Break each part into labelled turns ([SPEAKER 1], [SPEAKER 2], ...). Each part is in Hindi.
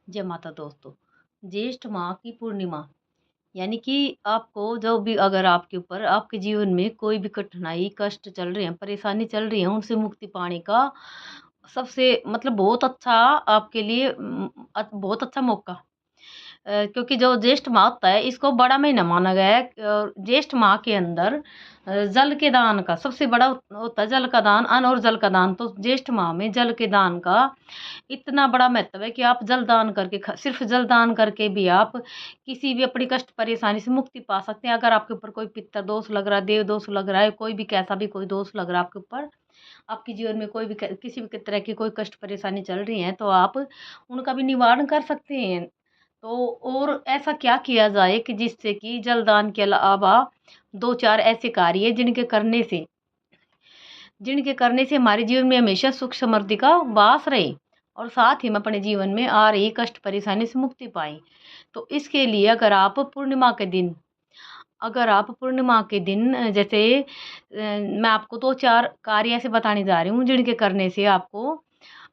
[SPEAKER 1] जय माता दोस्तों। ज्येष्ठ माह की पूर्णिमा यानी कि आपको जो भी अगर आपके ऊपर आपके जीवन में कोई भी कठिनाई, कष्ट चल रहे हैं, परेशानी चल रही है, उनसे मुक्ति पाने का सबसे मतलब बहुत अच्छा आपके लिए बहुत अच्छा मौका। क्योंकि जो ज्येष्ठ माह होता है इसको बड़ा महीना माना गया है। ज्येष्ठ माह के अंदर जल के दान का सबसे बड़ा होता है जल का दान, अन्न और जल का दान। तो ज्येष्ठ माह में जल के दान का इतना बड़ा महत्व है कि आप जल दान करके सिर्फ जल दान करके भी आप किसी भी अपनी कष्ट परेशानी से मुक्ति पा सकते हैं। अगर आपके ऊपर कोई पितर दोष लग रहा है, देव दोष लग रहा है, कोई भी कैसा भी कोई दोष लग रहा है आपके ऊपर, आपके जीवन में कोई भी किसी भी तरह की कोई कष्ट परेशानी चल रही है, तो आप उनका भी निवारण कर सकते हैं। तो और ऐसा क्या किया जाए कि जिससे कि जलदान के अलावा 2-4 ऐसे कार्य हैं जिनके करने से हमारे जीवन में हमेशा सुख समृद्धि का वास रहे और साथ ही हम अपने जीवन में आ रही कष्ट परेशानी से मुक्ति पाएँ। तो इसके लिए अगर आप पूर्णिमा के दिन जैसे मैं आपको 2-4 कार्य ऐसे बताने जा रही हूँ जिनके करने से आपको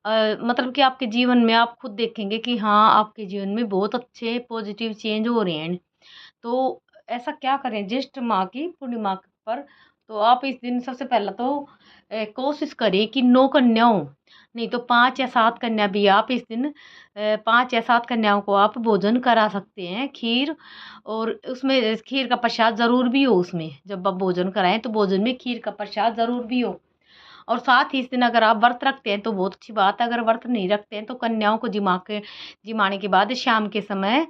[SPEAKER 1] मतलब कि आपके जीवन में आप खुद देखेंगे कि हाँ, आपके जीवन में बहुत अच्छे पॉजिटिव चेंज हो रहे हैं। तो ऐसा क्या करें ज्येष्ठ माह की पूर्णिमा पर, तो आप इस दिन सबसे पहले तो कोशिश करें कि 9 कन्या हो, नहीं तो 5 या 7 कन्या भी आप इस दिन 5 या 7 कन्याओं को आप भोजन करा सकते हैं, खीर। और उसमें खीर का प्रसाद ज़रूर भी हो उसमें, जब आप भोजन कराएँ तो भोजन में खीर का प्रसाद ज़रूर भी हो। और साथ ही इस दिन अगर आप व्रत रखते हैं तो बहुत अच्छी बात है, अगर व्रत नहीं रखते हैं तो कन्याओं को जिमाने के बाद शाम के समय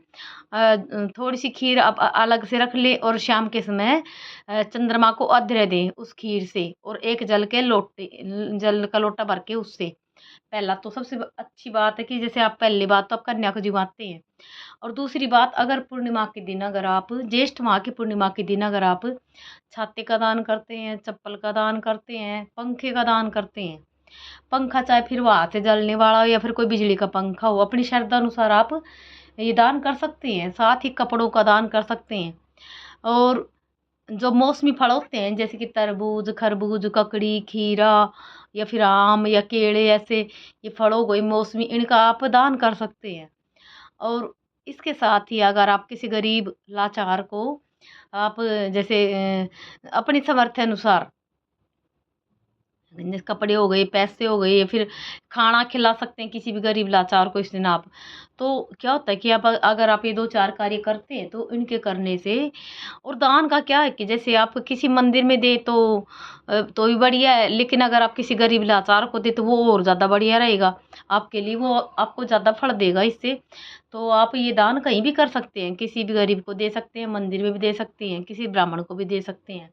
[SPEAKER 1] थोड़ी-सी खीर आप अलग से रख लें और शाम के समय चंद्रमा को अर्घ्य दें उस खीर से, और एक जल का लोटा भर के उससे। पहला तो सबसे अच्छी बात है कि जैसे आप पहली बात तो आप कन्या को जिमाते हैं। और दूसरी बात, अगर पूर्णिमा के दिन अगर आप ज्येष्ठ माह की पूर्णिमा के दिन अगर आप छाते का दान करते हैं, चप्पल का दान करते हैं, पंखे का दान करते हैं, पंखा चाहे फिर वो हाथ से जलने वाला हो या फिर कोई बिजली का पंखा हो, अपनी श्रद्धा अनुसार आप ये दान कर सकते हैं। साथ ही कपड़ों का दान कर सकते हैं। और जो मौसमी फल होते हैं जैसे कि तरबूज, खरबूज, ककड़ी, खीरा या फिर आम या केले, ऐसे ये फल हो गए मौसमी, इनका आप दान कर सकते हैं। और इसके साथ ही अगर आप किसी गरीब लाचार को आप जैसे अपनी सामर्थ्य अनुसार जैसे कपड़े हो गए, पैसे हो गए या फिर खाना खिला सकते हैं किसी भी गरीब लाचार को इस दिन आप। तो क्या होता है कि आप अगर आप ये 2-4 कार्य करते हैं तो इनके करने से, और दान का क्या है कि जैसे आप किसी मंदिर में दें तो भी बढ़िया है, लेकिन अगर आप किसी गरीब लाचार को दें तो वो और ज़्यादा बढ़िया रहेगा आपके लिए, वो आपको ज़्यादा फल देगा इससे। तो आप ये दान कहीं भी कर सकते हैं, किसी भी गरीब को दे सकते हैं, मंदिर में भी दे सकते हैं, किसी ब्राह्मण को भी दे सकते हैं।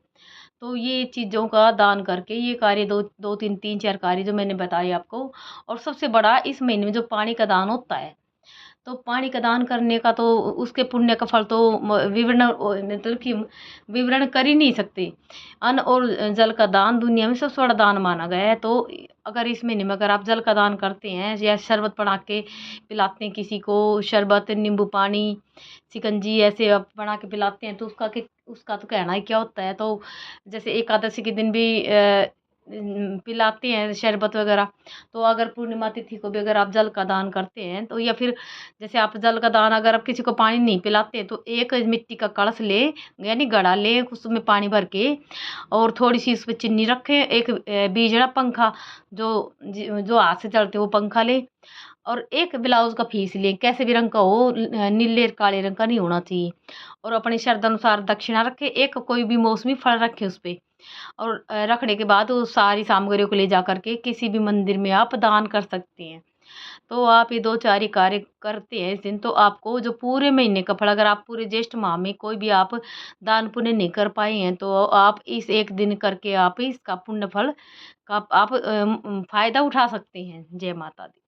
[SPEAKER 1] तो ये चीज़ों का दान करके ये कार्य 2-3-4 कार्य जो मैंने बताए आपको। और सबसे बड़ा इस महीने में जो पानी का दान होता है, तो पानी का दान करने का तो उसके पुण्य का फल तो मतलब कि विवरण कर ही नहीं सकते। अन्न और जल का दान दुनिया में सबसे बड़ा दान माना गया है। तो अगर इस महीने में अगर आप जल का दान करते हैं या शरबत बना के पिलाते हैं किसी को, शरबत, नींबू पानी, शिकंजी ऐसे आप बना के पिलाते हैं, तो उसका तो कहना ही क्या होता है। तो जैसे एकादशी के दिन भी पिलाते हैं शरबत वगैरह। तो अगर पूर्णिमा तिथि को भी अगर आप जल का दान करते हैं तो, या फिर जैसे आप जल का दान अगर आप किसी को पानी नहीं पिलाते हैं तो एक मिट्टी का कलश ले यानी घड़ा ले, उसमें पानी भर के और थोड़ी सी उसमें चीनी रखें, एक बीजड़ा पंखा जो हाथ से चलते वो पंखा ले, और एक ब्लाउज का पीस लें, कैसे भी रंग का हो, नीले काले रंग का नहीं होना चाहिए। और अपनी श्रद्धा अनुसार दक्षिणा रखें, एक कोई भी मौसमी फल रखें उस पे। और रखने के बाद वो सारी सामग्रियों को ले जा करके किसी भी मंदिर में आप दान कर सकते हैं। तो आप ये 2-4 ही कार्य करते हैं इस दिन, तो आपको जो पूरे महीने का फल, अगर आप पूरे ज्येष्ठ माह में कोई भी आप दान पुण्य नहीं कर पाए हैं तो आप इस एक दिन करके आप इसका पुण्य फल का आप फ़ायदा उठा सकते हैं। जय माता दी।